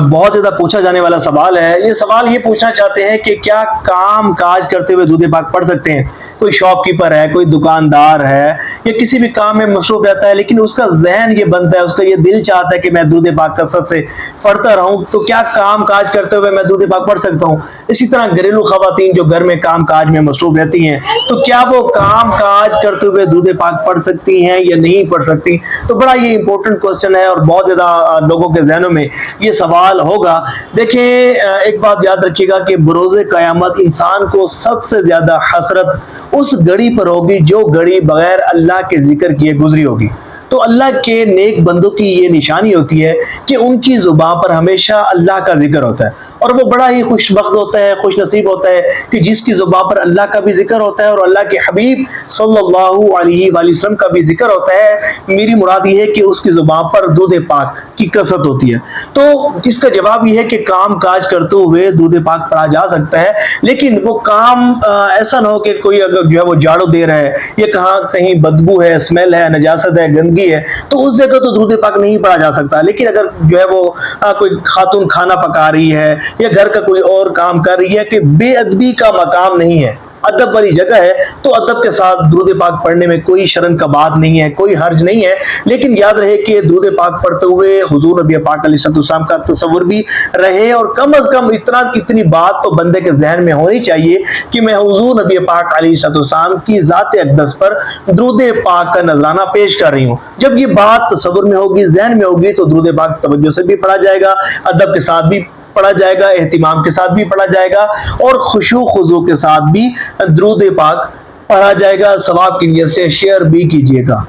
بہت زیادہ پوچھا جانے والا سوال ہے۔ یہ سوال یہ پوچھنا چاہتے ہیں کہ کیا کام کاج کرتے ہوئے درود پاک پڑھ سکتے ہیں؟ کوئی شاپ کیپر ہے، کوئی دکاندار ہے، یا کسی بھی کام میں مصروف رہتا ہے، لیکن اس کا ذہن یہ بنتا ہے، اس کا یہ دل چاہتا ہے کہ میں درود پاک کثرت سے پڑھتا رہوں، تو کیا کام کاج کرتے ہوئے میں درود پاک پڑھ سکتا ہوں؟ اسی طرح گھریلو خواتین جو گھر میں کام کاج میں مصروف رہتی ہیں، تو کیا وہ کام کاج کرتے ہوئے درود پاک پڑھ سکتی ہیں یا نہیں پڑھ سکتی؟ تو بڑا یہ امپورٹنٹ کوسچن ہے، اور بہت زیادہ لوگوں کے ذہنوں میں یہ سوال ہوگا۔ دیکھیں، ایک بات یاد رکھیے گا کہ بروز قیامت انسان کو سب سے زیادہ حسرت اس گھڑی پر ہوگی جو گھڑی بغیر اللہ کے ذکر کیے گزری ہوگی۔ تو اللہ کے نیک بندوں کی یہ نشانی ہوتی ہے کہ ان کی زبان پر ہمیشہ اللہ کا ذکر ہوتا ہے، اور وہ بڑا ہی خوش بخت ہوتا ہے، خوش نصیب ہوتا ہے کہ جس کی زبان پر اللہ کا بھی ذکر ہوتا ہے اور اللہ کے حبیب صلی اللہ علیہ وآلہ وسلم کا بھی ذکر ہوتا ہے۔ میری مراد یہ ہے کہ اس کی زبان پر درود پاک کی کثرت ہوتی ہے۔ تو اس کا جواب یہ ہے کہ کام کاج کرتے ہوئے درود پاک پڑھا جا سکتا ہے، لیکن وہ کام ایسا نہ ہو کہ کوئی اگر جو ہے وہ جھاڑو دے رہا ہے، یا کہیں بدبو ہے، اسمیل ہے، نجاست ہے، گندگی ہے، تو اس جگہ تو درود پاک نہیں پڑھا جا سکتا۔ لیکن اگر جو ہے وہ کوئی خاتون کھانا پکا رہی ہے، یا گھر کا کوئی اور کام کر رہی ہے کہ بے ادبی کا مقام نہیں ہے، ادب والی جگہ ہے، تو ادب کے ساتھ درود پاک پڑھنے میں کوئی شرم کا بات نہیں ہے، کوئی حرج نہیں ہے۔ لیکن یاد رہے کہ درود پاک پڑھتے ہوئے حضور نبی پاک علیہ السلام کا تصور بھی رہے، اور کم از کم اتنی بات تو بندے کے ذہن میں ہونی چاہیے کہ میں حضور نبی پاک علیہ السلام کی ذات اقدس پر درود پاک کا نذرانہ پیش کر رہی ہوں۔ جب یہ بات تصور میں ہوگی، ذہن میں ہوگی، تو درود پاک توجہ سے بھی پڑھا جائے گا، ادب کے ساتھ بھی پڑھا جائے گا، اہتمام کے ساتھ بھی پڑھا جائے گا، اور خشوع خضوع کے ساتھ بھی درود پاک پڑھا جائے گا۔ ثواب کی نیت سے شیئر بھی کیجیے گا۔